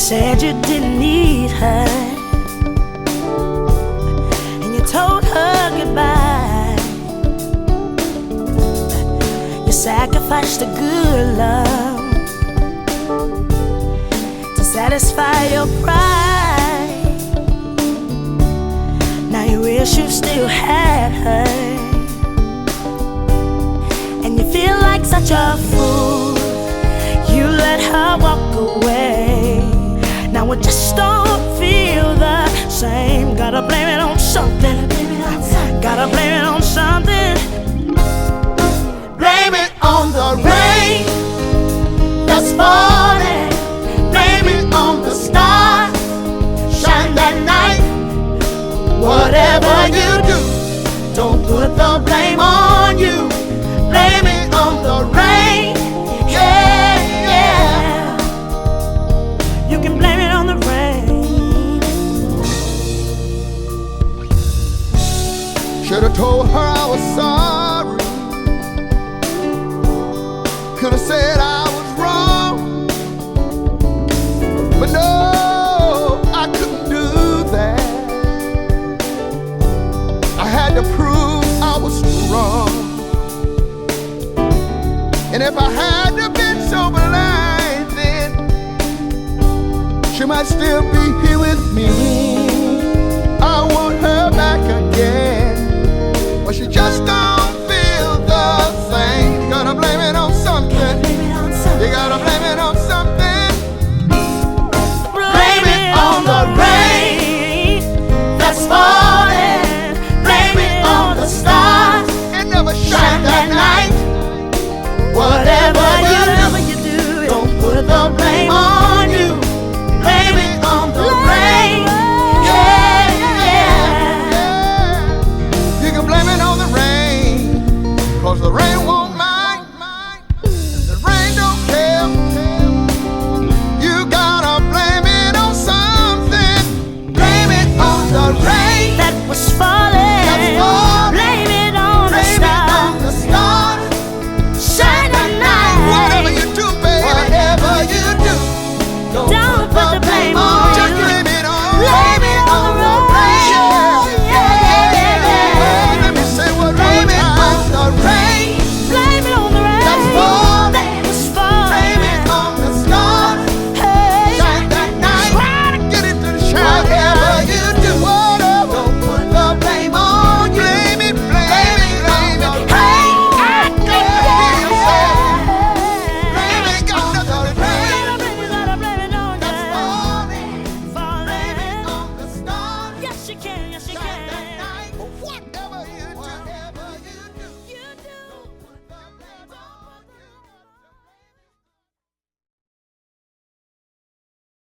said you didn't need her, and you told her goodbye. You sacrificed a good love to satisfy your pride. Now you wish you still had her, and you feel like such a fool. You let her walk away. Now it just don't feel the same. Gotta blame it on something. Gotta blame it on something. Blame it on the rain that's falling. Blame it on the stars shine that night. Whatever you do, don't put the blame on you. Blame it on the rain. Yeah, yeah. You can blame it on the rain. Should've told her I was sorry. Could've said I was wrong, but no, I couldn't do that. I had to prove I was strong. And if I hadn't been so blind, then she might still be here with me.